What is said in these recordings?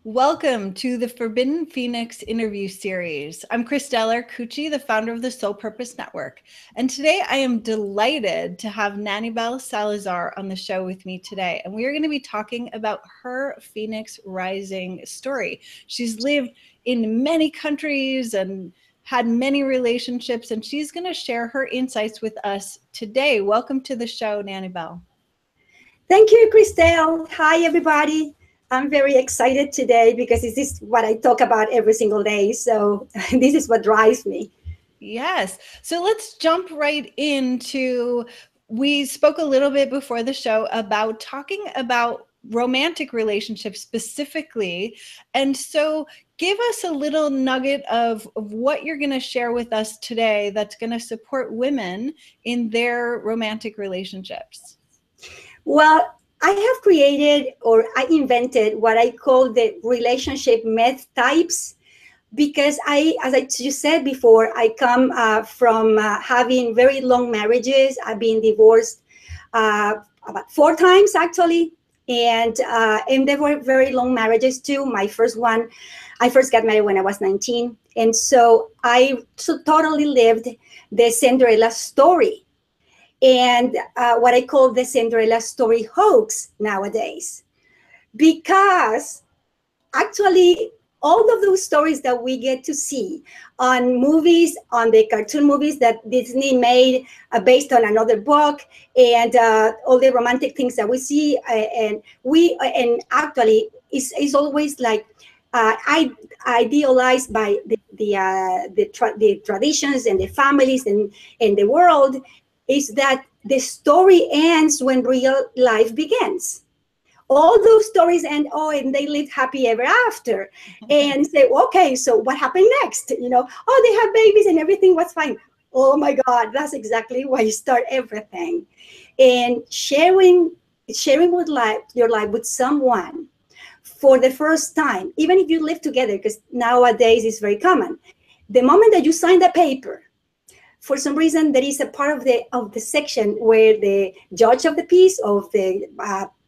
Welcome to the Forbidden Phoenix interview series. I'm Christelle Arcucci, the founder of the Soul Purpose Network. And today I am delighted to have Nanybel Salezar on the show with me today. And we are going to be talking about her Phoenix Rising story. She's lived in many countries and had many relationships, and she's going to share her insights with us today. Welcome to the show, Nanybel. Thank you, Christelle. Hi, everybody. I'm very excited today because this is what I talk about every single day. So this is what drives me. Yes. So let's jump right into, we spoke a little bit before the show about talking about romantic relationships specifically. And so give us a little nugget of what you're going to share with us today that's going to support women in their romantic relationships. Well, I have created or I invented what I call the relationship myth types because as I just said before, I come from having very long marriages. I've been divorced about 4 times actually. And they were very long marriages too. My first one, I first got married when I was 19. And so I totally lived the Cinderella story. And what I call the Cinderella story hoax nowadays. Because actually, all of those stories that we get to see on movies, on the cartoon movies that Disney made based on another book, and all the romantic things that we see, and actually is always like idealized by the traditions and the families and the world, is that the story ends when real life begins. All those stories end, and they lived happy ever after. And say, okay, so what happened next? They have babies and everything was fine. Oh my God, that's exactly why you start everything. And sharing with your life with someone for the first time, even if you live together, because nowadays it's very common. The moment that you sign the paper, for some reason, there is a part of the section where the judge of the peace, of the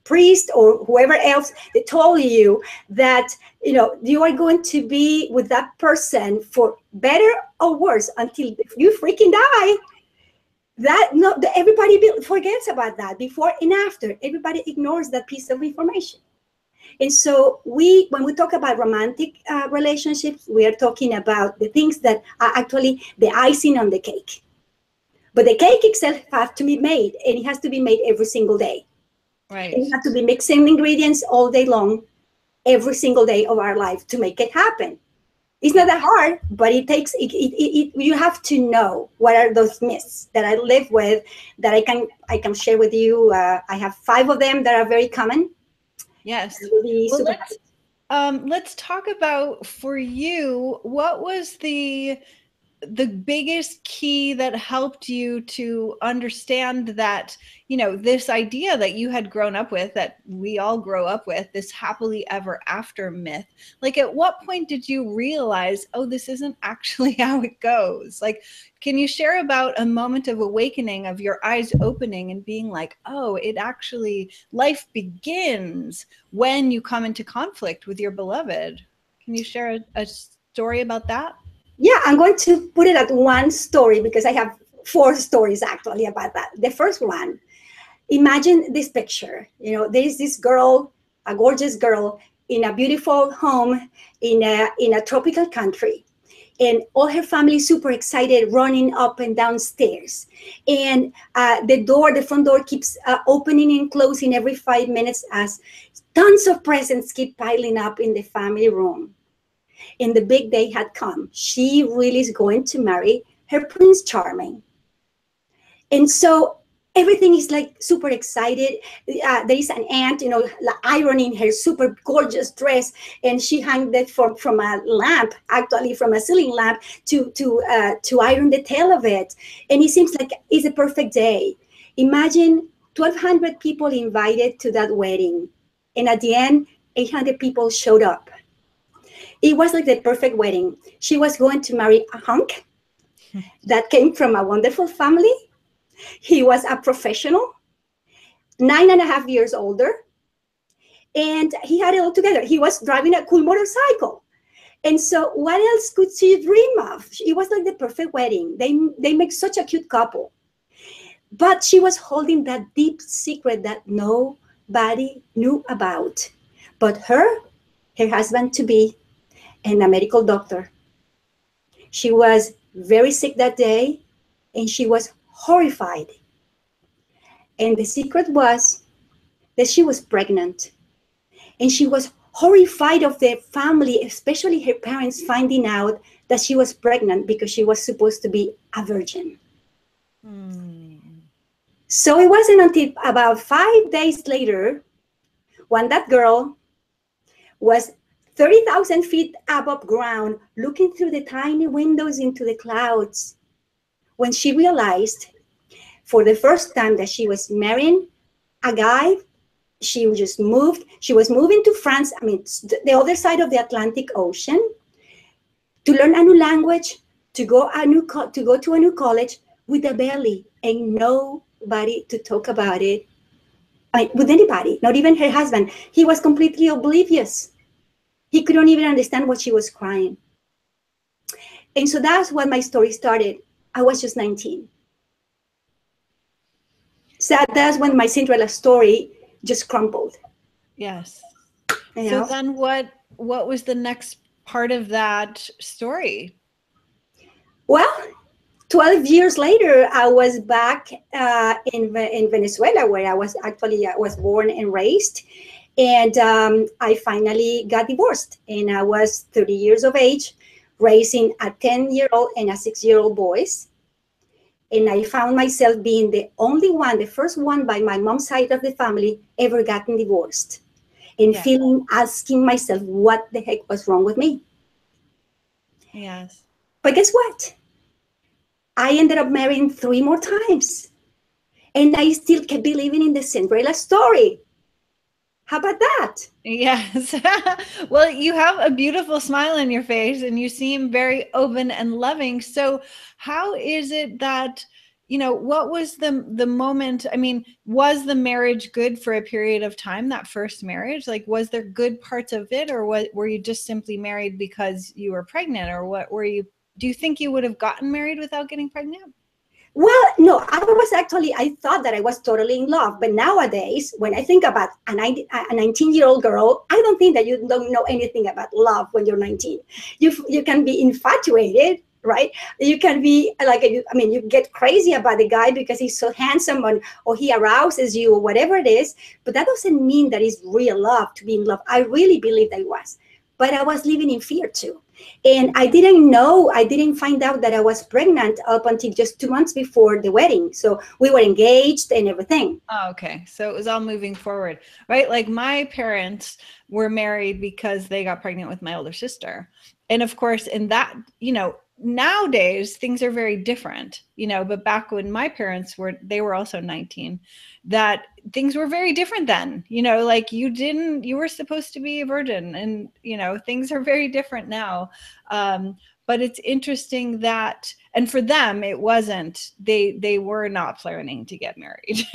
priest or whoever else, they told you that you are going to be with that person for better or worse until you freaking die. Everybody forgets about that before and after. Everybody ignores that piece of information. And so when we talk about romantic relationships, we are talking about the things that are actually the icing on the cake. But the cake itself has to be made, and it has to be made every single day. Right. And you have to be mixing ingredients all day long, every single day of our life to make it happen. It's not that hard, but it takes, you have to know what are those myths that I live with that I can share with you. I have 5 of them that are very common. Yes. Really let's talk about, for you, what was the biggest key that helped you to understand that, this idea that you had grown up with, that we all grow up with, this happily ever after myth? Like, at what point did you realize, this isn't actually how it goes? Like, can you share about a moment of awakening, of your eyes opening and being like, it actually, life begins when you come into conflict with your beloved? Can you share a story about that? Yeah, I'm going to put it at one story because I have 4 stories actually about that. The first one, imagine this picture. There is this girl, a gorgeous girl, in a beautiful home in a tropical country. And all her family super excited, running up and down stairs. And the front door keeps opening and closing every 5 minutes as tons of presents keep piling up in the family room. And the big day had come. She really is going to marry her Prince Charming. And so everything is like super excited. There is an aunt, ironing her super gorgeous dress, and she hung that from a lamp, actually from a ceiling lamp, to iron the tail of it. And it seems like it's a perfect day. Imagine 1,200 people invited to that wedding, and at the end, 800 people showed up. It was like the perfect wedding. She was going to marry a hunk that came from a wonderful family. He was a professional, 9.5 years older. And he had it all together. He was driving a cool motorcycle. And so what else could she dream of? It was like the perfect wedding. They make such a cute couple. But she was holding that deep secret that nobody knew about. But her husband to be, and a medical doctor. She was very sick that day, and she was horrified. And the secret was that she was pregnant. And she was horrified of the family, especially her parents, finding out that she was pregnant because she was supposed to be a virgin. So it wasn't until about 5 days later, when that girl was 30,000 feet above ground, looking through the tiny windows into the clouds, when she realized for the first time that she was marrying a guy. She just moved. She was moving to France, I mean, the other side of the Atlantic Ocean, to learn a new language, to go to a new college with a belly and nobody to talk about it. I mean, with anybody, not even her husband. He was completely oblivious. He couldn't even understand what she was crying. And so that's when my story started. I was just 19. So that's when my Cinderella story just crumbled. Yes. You So know? then what was the next part of that story? Well, 12 years later, I was back in Venezuela, where I was born and raised. And I finally got divorced. And I was 30 years of age, raising a 10-year-old and a 6-year-old boys. And I found myself being the only one, the first one by my mom's side of the family, ever gotten divorced. And asking myself what the heck was wrong with me. Yes. But guess what? I ended up marrying 3 more times. And I still kept believing in the Cinderella story. How about that? Yes. Well, you have a beautiful smile on your face and you seem very open and loving. So how is it that, what was the moment? I mean, was the marriage good for a period of time, that first marriage? Like, was there good parts of it, or were you just simply married because you were pregnant, or what were you, do you think you would have gotten married without getting pregnant? Well, no, I thought that I was totally in love. But nowadays, when I think about a 19-year-old girl, I don't think that you don't know anything about love when you're 19. You can be infatuated, right? You can be like, you get crazy about the guy because he's so handsome, or he arouses you, or whatever it is. But that doesn't mean that it's real love, to be in love. I really believe that it was. But I was living in fear too. And I didn't find out that I was pregnant up until just 2 months before the wedding. So we were engaged and everything. Oh, okay. So it was all moving forward, right? Like, my parents were married because they got pregnant with my older sister. And of course, in that, nowadays things are very different, but back when my parents they were also 19, that things were very different then, like you were supposed to be a virgin, and, things are very different now. But it's interesting that, and for them, it wasn't, they were not planning to get married.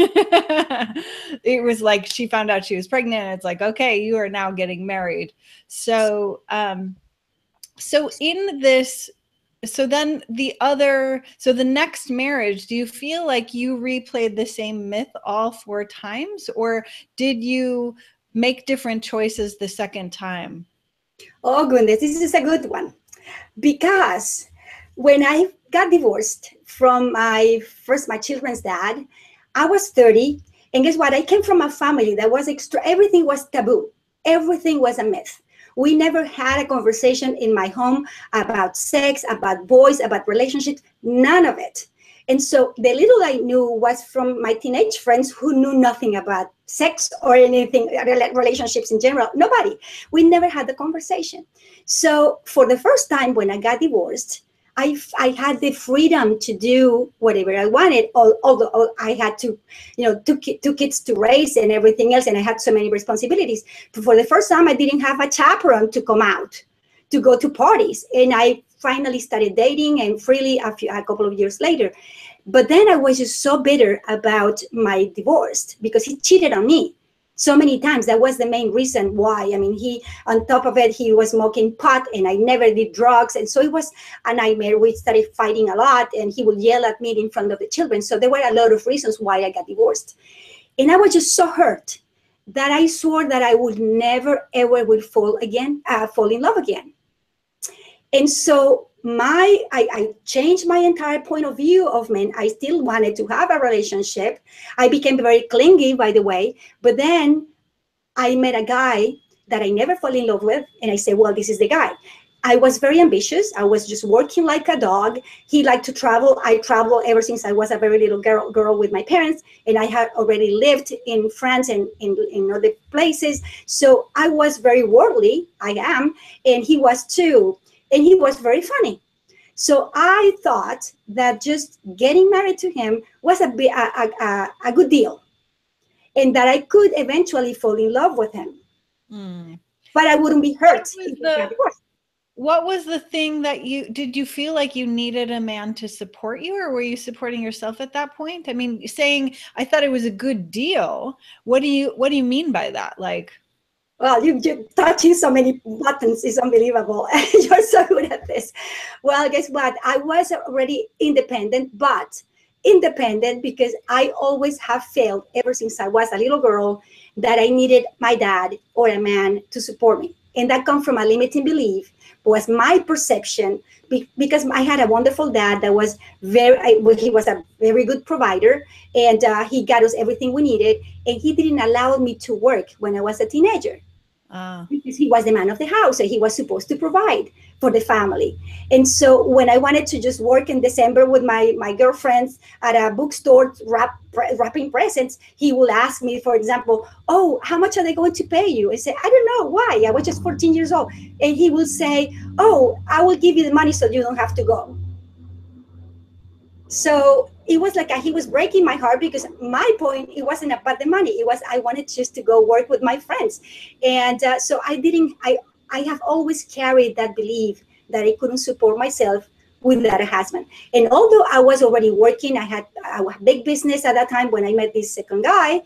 It was like, she found out she was pregnant, and it's like, okay, you are now getting married. So, so in this, so then so the next marriage, do you feel like you replayed the same myth all 4 times, or did you make different choices the second time? Oh, goodness, this is a good one. Because when I got divorced from my children's dad, I was 30. And guess what? I came from a family that was everything was taboo. Everything was a myth. We never had a conversation in my home about sex, about boys, about relationships, none of it. And so the little I knew was from my teenage friends who knew nothing about sex or anything, relationships in general. Nobody. We never had the conversation. So for the first time when I got divorced, I had the freedom to do whatever I wanted, although I had to, two kids to raise and everything else, and I had so many responsibilities. But for the first time, I didn't have a chaperone to come out, to go to parties. And I finally started dating, and freely a couple of years later. But then I was just so bitter about my divorce because he cheated on me. so many times. That was the main reason why. I mean, he, on top of it, he was smoking pot, and I never did drugs. And so it was a nightmare. We started fighting a lot, and he would yell at me in front of the children. So there were a lot of reasons why I got divorced. And I was just so hurt that I swore that I would never, ever will fall in love again. And so I changed my entire point of view of men. I still wanted to have a relationship. I became very clingy, by the way. But then I met a guy that I never fell in love with, and I said, well, this is the guy. I was very ambitious. I was just working like a dog. He liked to travel. I traveled ever since I was a very little girl with my parents, and I had already lived in France and in other places. So I was very worldly. I am, and he was too. And he was very funny. So I thought that just getting married to him was a good deal, and that I could eventually fall in love with him. But I wouldn't be hurt if I got divorced. What was the thing that did you feel like you needed a man to support you, or were you supporting yourself at that point? I mean, saying, I thought it was a good deal. What do you mean by that? Like, well, you're touching so many buttons. It's unbelievable. You're so good at this. Well, guess what? I was already independent, but independent because I always have felt ever since I was a little girl that I needed my dad or a man to support me. And that comes from a limiting belief, was my perception, because I had a wonderful dad that was he was a very good provider, and he got us everything we needed, and he didn't allow me to work when I was a teenager. Because he was the man of the house, and he was supposed to provide for the family. And so when I wanted to just work in December with my girlfriends at a bookstore wrapping presents, he will ask me, for example, oh, how much are they going to pay you? I say, I don't know. Why? I was just 14 years old. And he will say, oh, I will give you the money so you don't have to go. So it was like he was breaking my heart, because my point, it wasn't about the money. It was, I wanted just to go work with my friends. And so I have always carried that belief that I couldn't support myself without a husband. And although I was already working, I had a big business at that time when I met this second guy.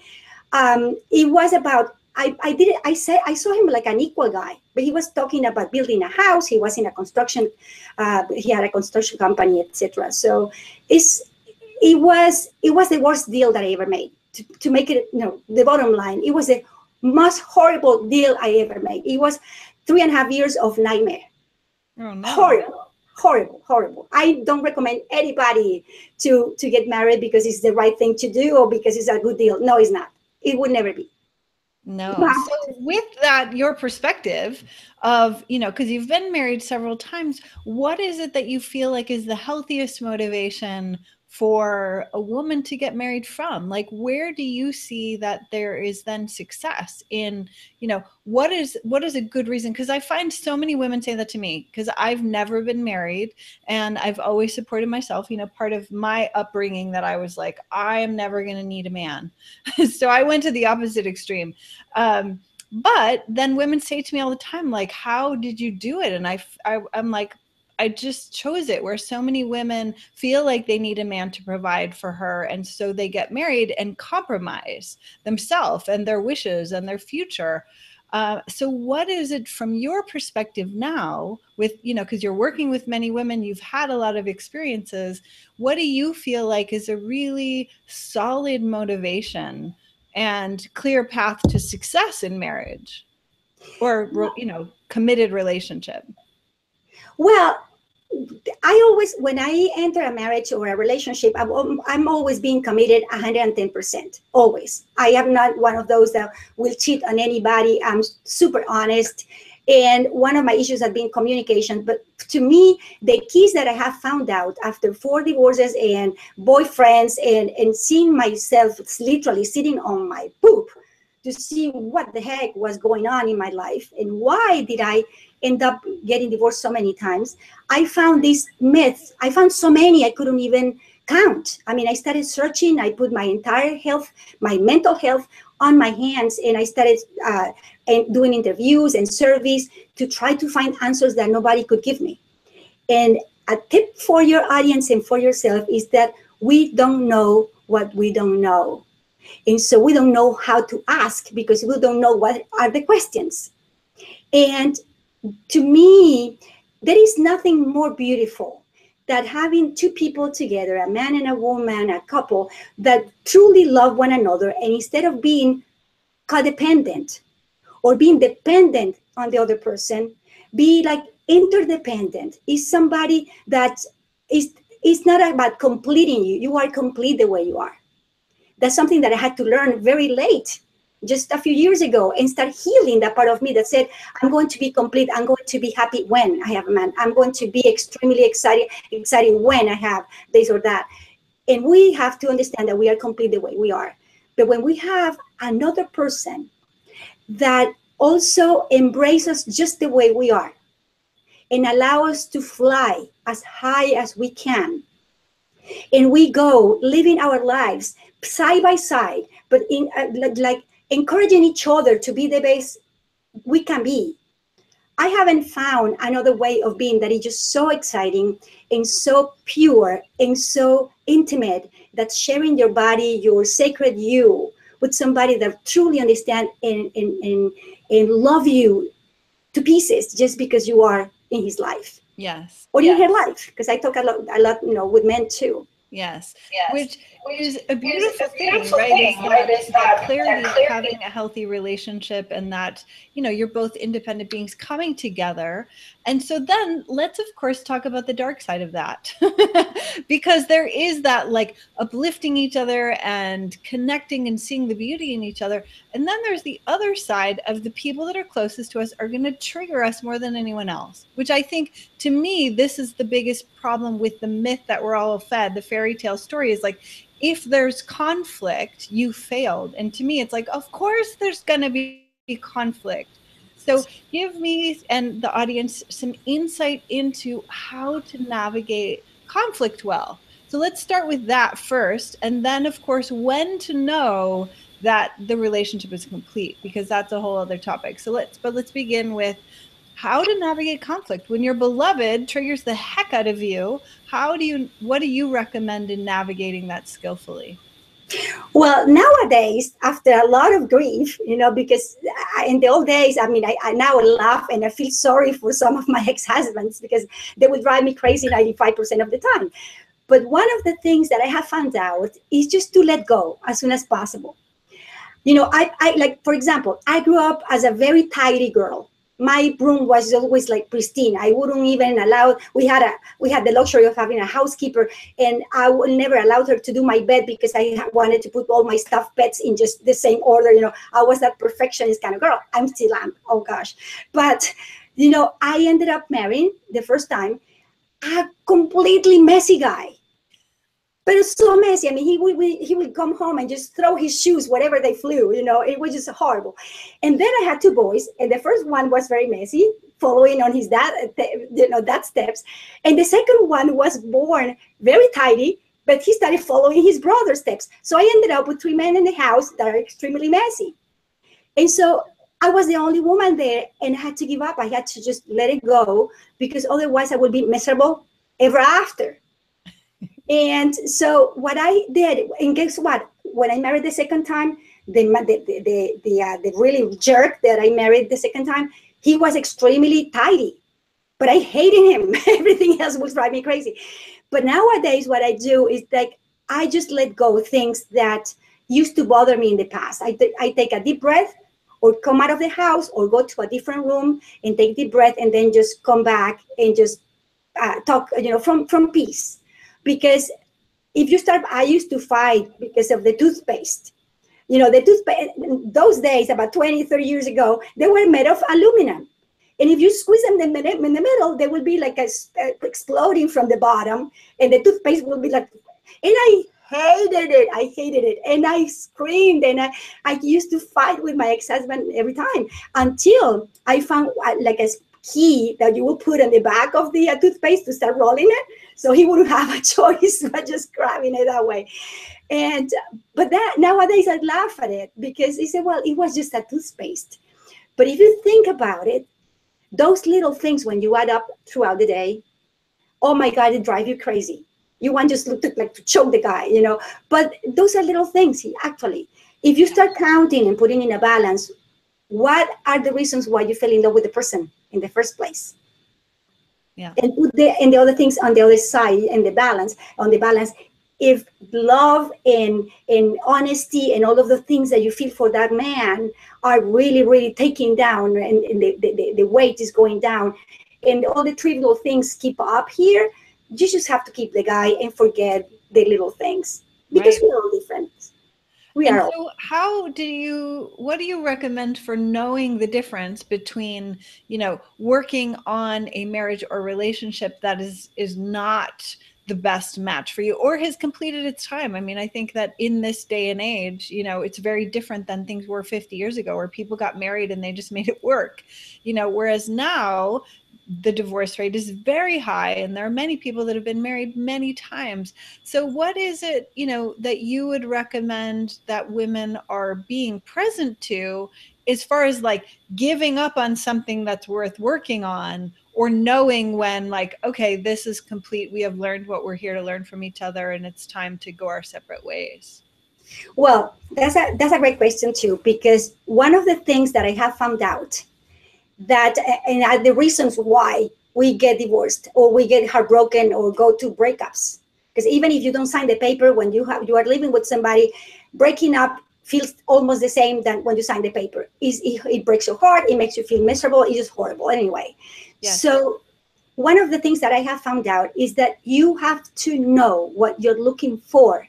It was about, I saw him like an equal guy, but he was talking about building a house. He was in a construction, he had a construction company, etc. So it was the worst deal that I ever made. To make it, the bottom line, it was the most horrible deal I ever made. It was 3.5 years of nightmare. Oh, no. Horrible. I don't recommend anybody to get married because it's the right thing to do or because it's a good deal. No, it's not. It would never be. No. So with that, your perspective of, because you've been married several times, what is it that you feel like is the healthiest motivation for a woman to get married from? Like, where do you see that there is then success in, what is a good reason? Because I find so many women say that to me, because I've never been married and I've always supported myself. Part of my upbringing that I was like, I am never going to need a man. So I went to the opposite extreme. But then women say to me all the time, like, how did you do it? And I'm like, I just chose it, where so many women feel like they need a man to provide for her. And so they get married and compromise themselves and their wishes and their future. So what is it from your perspective now with, because you're working with many women, you've had a lot of experiences. What do you feel like is a really solid motivation and clear path to success in marriage or, committed relationship? Well, I always, when I enter a marriage or a relationship, I'm always being committed 110%. Always. I am not one of those that will cheat on anybody. I'm super honest. And one of my issues has been communication. But to me, the keys that I have found out after 4 divorces and boyfriends and seeing myself literally sitting on my poop to see what the heck was going on in my life and why did I end up getting divorced so many times. I found these myths. I found so many I couldn't even count. I mean, I started searching. I put my entire health, my mental health on my hands, and I started doing interviews and surveys to try to find answers that nobody could give me. And a tip for your audience and for yourself is that we don't know what we don't know. And so we don't know how to ask because we don't know what are the questions. And to me, there is nothing more beautiful than having two people together, a man and a woman, a couple that truly love one another. And instead of being codependent or being dependent on the other person, be like interdependent. Is somebody that is, it's not about completing you. You are complete the way you are. That's something that I had to learn very late, just a few years ago, and start healing that part of me that said, I'm going to be complete. I'm going to be happy when I have a man. I'm going to be extremely excited when I have this or that. And we have to understand that we are complete the way we are. But when we have another person that also embraces us just the way we are and allow us to fly as high as we can, and we go living our lives side by side, but in like encouraging each other to be the best we can be. I haven't found another way of being that is just so exciting and so pure and so intimate, that sharing your body, your sacred you, with somebody that truly understand and love you to pieces just because you are in his life Yes. or in her life. Because I talk a lot, with men too. Yes, Yes, which which is a is beautiful a thing, beautiful right? Is thing, right? that Is that that clarity of clearly. having a healthy relationship, and that, you're both independent beings coming together. And so then let's of course talk about the dark side of that. Because there is that, like, uplifting each other and connecting and seeing the beauty in each other. And then there's the other side of the people that are closest to us are going to trigger us more than anyone else, which I think, to me, this is the biggest problem with the myth that we're all fed, the fairy tale story, is like, if there's conflict, you failed. And to me, it's like, of course there's going to be conflict. So give me and the audience some insight into how to navigate conflict well. So let's start with that first. And then, of course, when to know that the relationship is complete, because that's a whole other topic. Let's begin with how to navigate conflict when your beloved triggers the heck out of you. What do you recommend in navigating that skillfully? Well, nowadays, after a lot of grief, because in the old days, I mean, I now laugh and I feel sorry for some of my ex-husbands because they would drive me crazy 95% of the time. But one of the things that I have found out is just to let go as soon as possible. I like, for example, I grew up as a very tidy girl. My room was always like pristine. I wouldn't even allow. We had the luxury of having a housekeeper, and I would never allow her to do my bed because I wanted to put all my stuffed pets in just the same order. I was that perfectionist kind of girl. I'm still am. Oh gosh, but I ended up marrying the first time a completely messy guy, but it's so messy. I mean, he would come home and just throw his shoes wherever they flew. It was just horrible. And then I had two boys, and the first one was very messy, following on his dad's steps, and the second one was born very tidy, but he started following his brother's steps. So I ended up with three men in the house that are extremely messy, and so I was the only woman there, and I had to give up. I had to just let it go because otherwise I would be miserable ever after. And so what I did, and guess what? When I married the second time, the really jerk that I married the second time, he was extremely tidy, but I hated him. Everything else would drive me crazy. But nowadays, what I do is like I just let go of things that used to bother me in the past. I take a deep breath, or come out of the house, or go to a different room and take deep breath, and then just come back and just talk, from peace. Because if you start, I used to fight because of the toothpaste. The toothpaste, those days, about 20, 30 years ago, they were made of aluminum. And if you squeeze them in the middle, they will be like exploding from the bottom, and the toothpaste will be like, and I hated it. I hated it. And I screamed, and I used to fight with my ex-husband every time until I found like a key that you will put on the back of the toothpaste to start rolling it. So he wouldn't have a choice but just grabbing it that way. And but that nowadays I laugh at it because he said, well, it was just a toothpaste. But if you think about it, those little things, when you add up throughout the day, oh my God, it drives you crazy. You want just to like to choke the guy. But those are little things, actually. If you start counting and putting in a balance, what are the reasons why you fell in love with the person in the first place? Yeah. And put the other things on the other side, and the balance on the balance. If love and honesty and all of the things that you feel for that man are really, really taking down, and the weight is going down, and all the trivial things keep up here, you just have to keep the guy and forget the little things, because Right. we're all different. We And are all. so what do you recommend for knowing the difference between, working on a marriage or relationship that is not the best match for you or has completed its time? I mean, I think that in this day and age, it's very different than things were 50 years ago where people got married and they just made it work. Whereas now the divorce rate is very high and there are many people that have been married many times. So what is it, that you would recommend that women are being present to as far as like giving up on something that's worth working on, or knowing when, like, okay, this is complete, we have learned what we're here to learn from each other and it's time to go our separate ways? Well, that's a great question too, because one of the things that I have found out, that and are the reasons why we get divorced or we get heartbroken or go to breakups, because even if you don't sign the paper, when you are living with somebody, breaking up feels almost the same than when you sign the paper. It breaks your heart, it makes you feel miserable, it's just horrible anyway. Yes. So one of the things that I have found out is that you have to know what you're looking for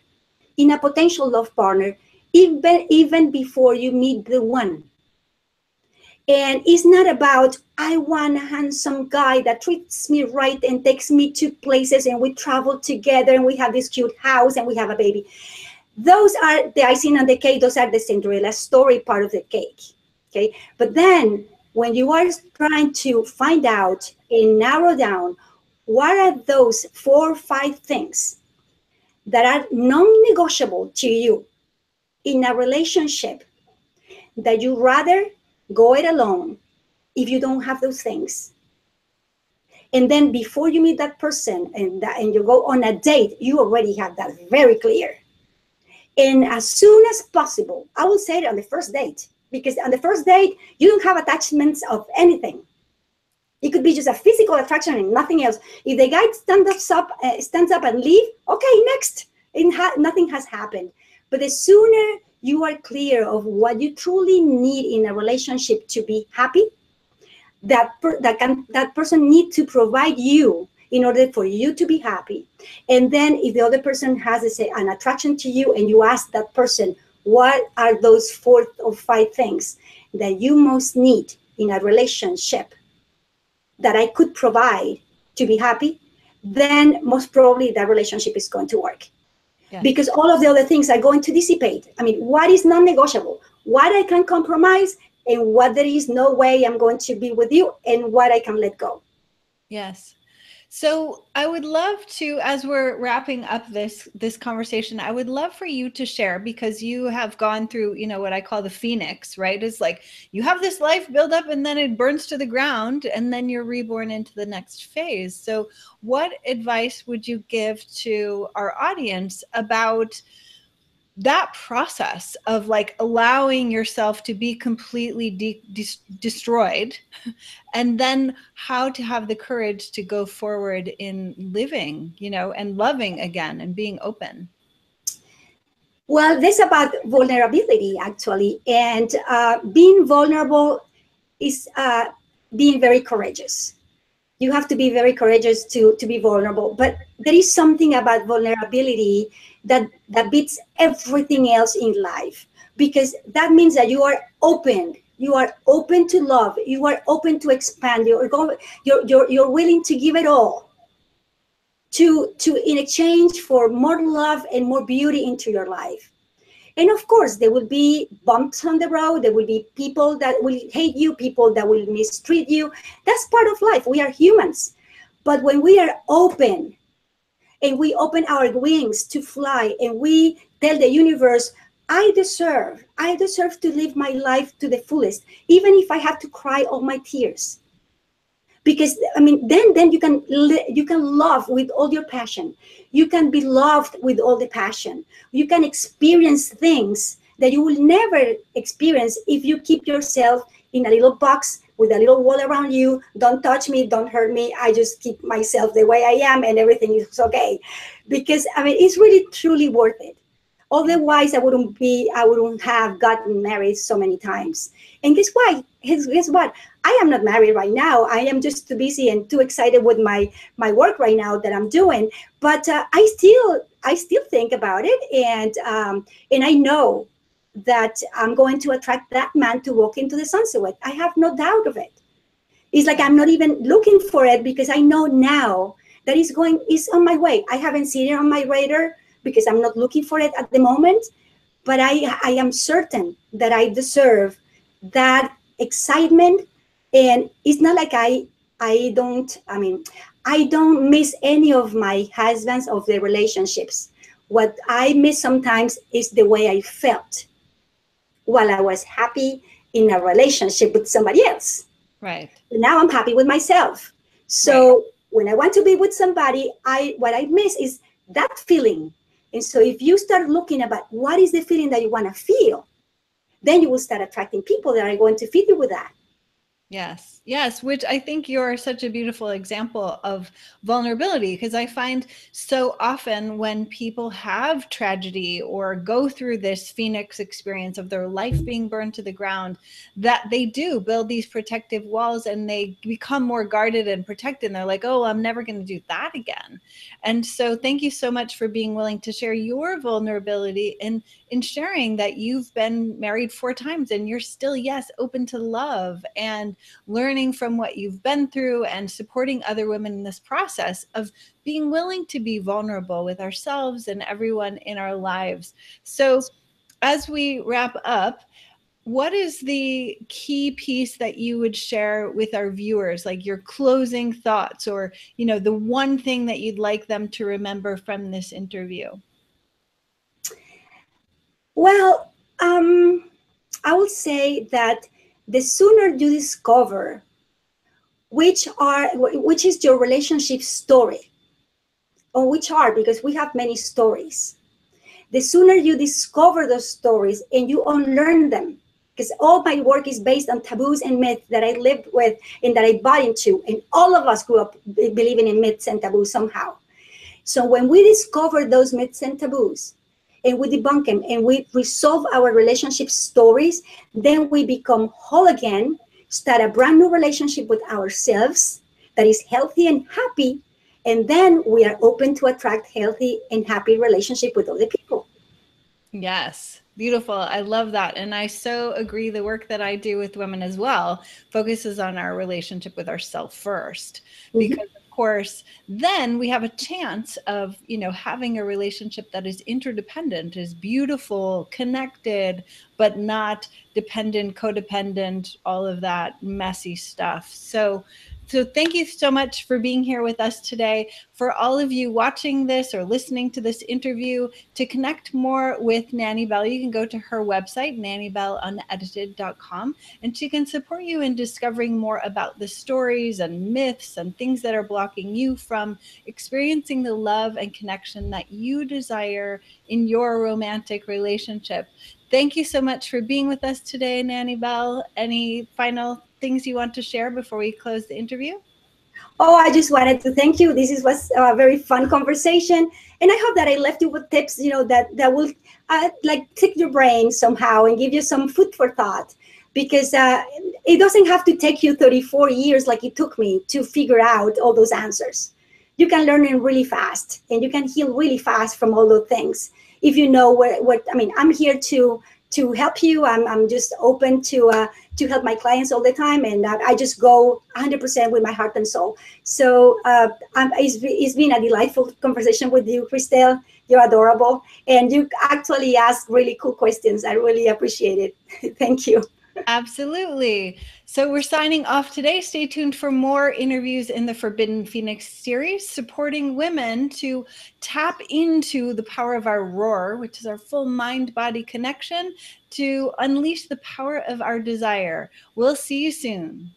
in a potential love partner, even before you meet the one. And it's not about, I want a handsome guy that treats me right and takes me to places and we travel together and we have this cute house and we have a baby. Those are the icing on the cake. Those are the Cinderella story part of the cake. Okay. But then when you are trying to find out and narrow down what are those 4 or 5 things that are non-negotiable to you in a relationship, that you rather go it alone if you don't have those things. And then before you meet that person and you go on a date, you already have that very clear. And as soon as possible, I will say it on the first date, because on the first date, you don't have attachments of anything. It could be just a physical attraction and nothing else. If the guy stands up and leave, okay, next. Nothing has happened. But the sooner you are clear of what you truly need in a relationship to be happy, that person needs to provide you in order for you to be happy. And then if the other person has an attraction to you, and you ask that person, what are those 4 or 5 things that you most need in a relationship that I could provide to be happy, then most probably that relationship is going to work. Yes. Because all of the other things are going to dissipate. I mean, what is non-negotiable? What I can compromise, and what there is no way I'm going to be with you, and what I can let go. Yes. So I would love to, as we're wrapping up this conversation, I would love for you to share, because you have gone through, what I call the phoenix, right? It's like you have this life build up and then it burns to the ground and then you're reborn into the next phase. So what advice would you give to our audience about that process of like allowing yourself to be completely destroyed, and then how to have the courage to go forward in living, and loving again and being open? Well, this is about vulnerability, actually. And being vulnerable is being very courageous. You have to be very courageous to be vulnerable. But there is something about vulnerability that beats everything else in life, because that means that you are open. You are open to love. You are open to expand. You're willing to give it all to in exchange for more love and more beauty into your life. And of course, there will be bumps on the road. There will be people that will hate you, people that will mistreat you. That's part of life. We are humans. But when we are open and we open our wings to fly, and we tell the universe, I deserve to live my life to the fullest, even if I have to cry all my tears. Because I mean, then you can love with all your passion. You can be loved with all the passion. You can experience things that you will never experience if you keep yourself in a little box with a little wall around you. Don't touch me, don't hurt me. I just keep myself the way I am and everything is okay. Because I mean, it's really truly worth it. Yeah. Otherwise, I wouldn't have gotten married so many times. And guess what? Guess what? I am not married right now. I am just too busy and too excited with my work right now that I'm doing. But I still think about it, and I know that I'm going to attract that man to walk into the sunset with. I have no doubt of it. It's like I'm not even looking for it because I know now that it's on my way. I haven't seen it on my radar because I'm not looking for it at the moment, but I am certain that I deserve that excitement. And it's not like I don't miss any of my husbands of the relationships. What I miss sometimes is the way I felt while I was happy in a relationship with somebody else. Right. Now I'm happy with myself. Right. So when I want to be with somebody, I what I miss is that feeling. And so if you start looking about what is the feeling that you want to feel, then you will start attracting people that are going to fit you with that. Yes, yes, which I think you're such a beautiful example of vulnerability because I find so often when people have tragedy or go through this phoenix experience of their life being burned to the ground, that they do build these protective walls and they become more guarded and protected. And they're like, oh, I'm never going to do that again. And so, thank you so much for being willing to share your vulnerability and in sharing that you've been married 4 times and you're still, yes, open to love and learning from what you've been through and supporting other women in this process of being willing to be vulnerable with ourselves and everyone in our lives. So, as we wrap up, what is the key piece that you would share with our viewers, like your closing thoughts or, the one thing that you'd like them to remember from this interview? Well, I would say that the sooner you discover which is your relationship story, or which are, because we have many stories, the sooner you discover those stories and you unlearn them, because all my work is based on taboos and myths that I lived with and that I bought into, and all of us grew up believing in myths and taboos somehow. So when we discover those myths and taboos and we debunk them and we resolve our relationship stories, then we become whole again, start a brand new relationship with ourselves that is healthy and happy, and then we are open to attract healthy and happy relationship with other people. Yes, beautiful. I love that. And I so agree. The work that I do with women as well focuses on our relationship with ourselves first. Mhm. Because, of course, then we have a chance of, having a relationship that is interdependent, is beautiful, connected, but not dependent, codependent, all of that messy stuff. So thank you so much for being here with us today. For all of you watching this or listening to this interview, to connect more with Nanybel, you can go to her website, nanybelunedited.com, and she can support you in discovering more about the stories and myths and things that are blocking you from experiencing the love and connection that you desire in your romantic relationship. Thank you so much for being with us today, Nanybel. Any final things you want to share before we close the interview? Oh, I just wanted to thank you. Was a very fun conversation, and I hope that I left you with tips, that will like tick your brain somehow and give you some food for thought. Because it doesn't have to take you 34 years like it took me to figure out all those answers. You can learn it really fast, and you can heal really fast from all those things if you know what. I mean, I'm here to help you. I'm just open to help my clients all the time, and I just go 100% with my heart and soul. So it's been a delightful conversation with you, Christelle. You're adorable, and you actually ask really cool questions. I really appreciate it. Thank you. Absolutely. So we're signing off today. Stay tuned for more interviews in the Forbidden Phoenix series, supporting women to tap into the power of our roar, which is our full mind body connection, to unleash the power of our desire. We'll see you soon.